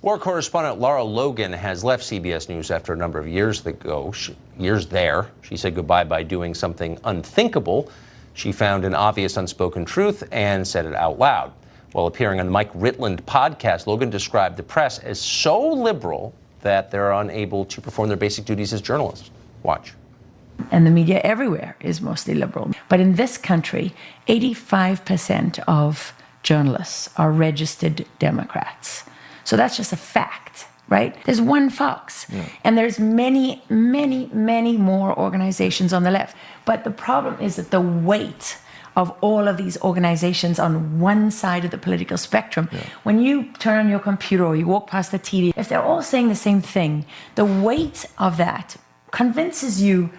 War correspondent Lara Logan has left CBS News after a number of years there. She said goodbye by doing something unthinkable. She found an obvious unspoken truth and said it out loud. While appearing on the Mike Ritland podcast, Logan described the press as so liberal that they're unable to perform their basic duties as journalists. Watch. And the media everywhere is mostly liberal. But in this country, 85% of journalists are registered Democrats. So that's just a fact, right? There's one Fox, and there's many, many, many more organizations on the left. But the problem is that the weight of all of these organizations on one side of the political spectrum, when you turn on your computer or you walk past the TV, if they're all saying the same thing, the weight of that convinces you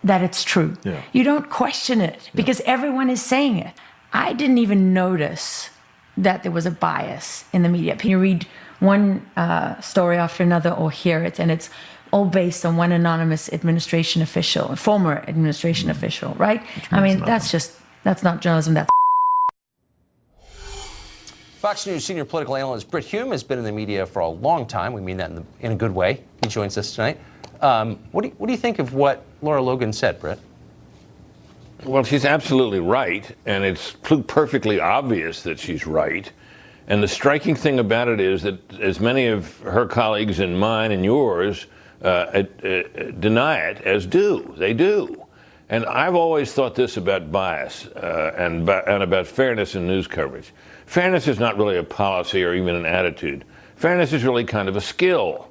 that it's true. You don't question it because everyone is saying it. I didn't even notice that there was a bias in the media. You read one story after another or hear it, and it's all based on one anonymous administration official, a former administration official, right? I mean, that's not journalism, that's Fox News senior political analyst Brit Hume has been in the media for a long time. We mean that in a good way. He joins us tonight. What do you think of what Lara Logan said, Brit? Well, she's absolutely right, and it's perfectly obvious that she's right. And the striking thing about it is that as many of her colleagues and mine and yours deny it as do. They do. And I've always thought this about bias and about fairness in news coverage. Fairness is not really a policy or even an attitude. Fairness is really kind of a skill.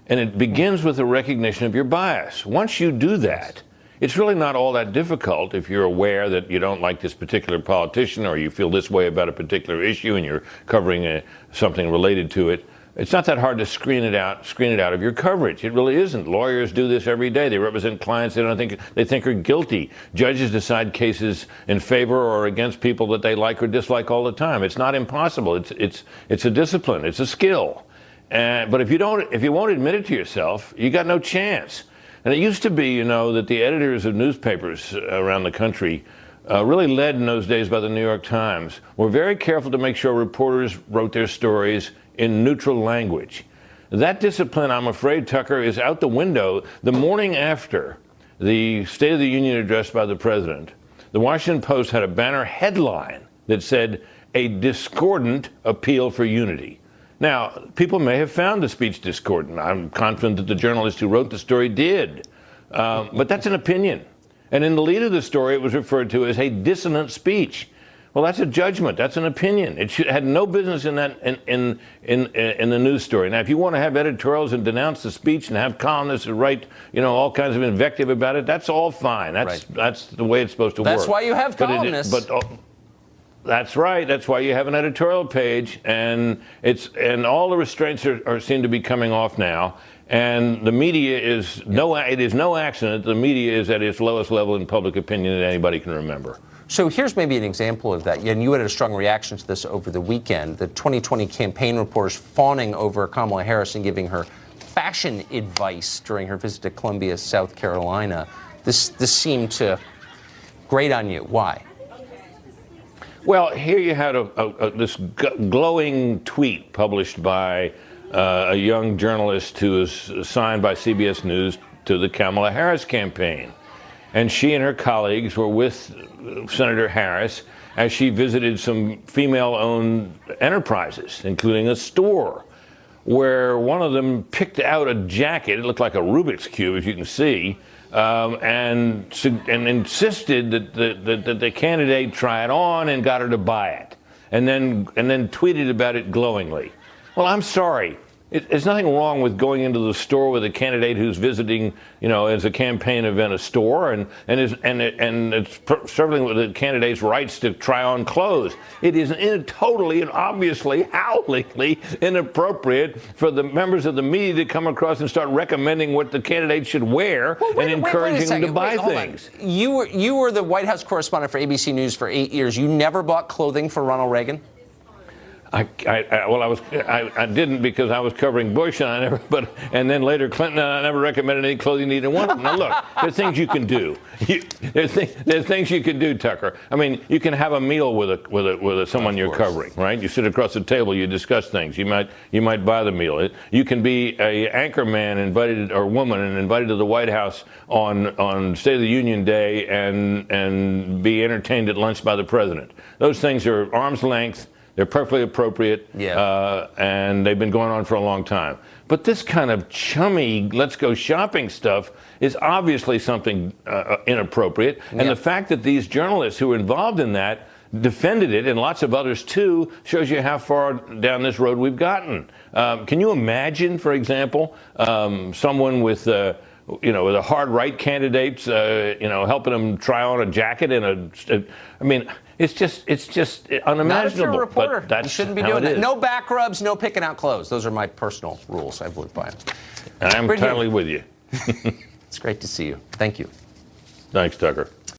And it begins with a recognition of your bias. Once you do that, it's really not all that difficult if you're aware that you don't like this particular politician or you feel this way about a particular issue and you're covering something related to it. It's not that hard to screen it out of your coverage. It really isn't. Lawyers do this every day. They represent clients they think are guilty. Judges decide cases in favor or against people that they like or dislike all the time. It's not impossible. It's a discipline. It's a skill. But if you won't admit it to yourself, you got no chance. And it used to be, that the editors of newspapers around the country, really led in those days by the New York Times, were very careful to make sure reporters wrote their stories in neutral language. That discipline, I'm afraid, Tucker, is out the window. The morning after the State of the Union address by the president, the Washington Post had a banner headline that said, "A discordant appeal for unity." Now, people may have found the speech discordant. I'm confident that the journalist who wrote the story did. But that's an opinion. And in the lead of the story, it was referred to as a dissonant speech. Well, that's a judgment. That's an opinion. It had no business in that in the news story. Now, if you want to have editorials and denounce the speech and have columnists who write, all kinds of invective about it, that's all fine. That's the way it's supposed to work. That's why you have columnists. That's right. That's why you have an editorial page, and all the restraints seem to be coming off now. And the media it is no accident the media is at its lowest level in public opinion that anybody can remember. So here's maybe an example of that. And you had a strong reaction to this over the weekend. The 2020 campaign reporters fawning over Kamala Harris and giving her fashion advice during her visit to Columbia, South Carolina. This seemed to grate on you. Why? Well, here you had this glowing tweet published by a young journalist who was assigned by CBS News to the Kamala Harris campaign. And she and her colleagues were with Senator Harris as she visited some female-owned enterprises, including a store, where one of them picked out a jacket. It looked like a Rubik's Cube, as you can see, and insisted that the candidate try it on and got her to buy it, and then tweeted about it glowingly. Well, I'm sorry. There's nothing wrong with going into the store with a candidate who's visiting, as a campaign event, a store, and it's certainly with the candidate's rights to try on clothes. It is totally and obviously howlingly inappropriate for the members of the media to come across and start recommending what the candidate should wear and encouraging them to buy things. You were the White House correspondent for ABC News for 8 years. You never bought clothing for Ronald Reagan? I didn't because I was covering Bush, and then later Clinton, and I never recommended any clothing needed one. Now look, there's things you can do. There's things you can do, Tucker. I mean, you can have a meal with someone you're covering, right? You sit across the table, you discuss things. You might buy the meal. You can be a anchor man invited or woman and invited to the White House on State of the Union Day and be entertained at lunch by the president. Those things are arm's length. They're perfectly appropriate, and they've been going on for a long time. But this kind of chummy, let's go shopping stuff is obviously something inappropriate. And the fact that these journalists who were involved in that defended it, and lots of others too, shows you how far down this road we've gotten. Can you imagine, for example, someone with with a hard right candidates, helping them try on a jacket I mean, it's just unimaginable. Not if you're a reporter. But that's you shouldn't be doing that. No back rubs, no picking out clothes. Those are my personal rules. I've lived by them. And I'm totally with you. It's great to see you. Thank you. Thanks, Tucker.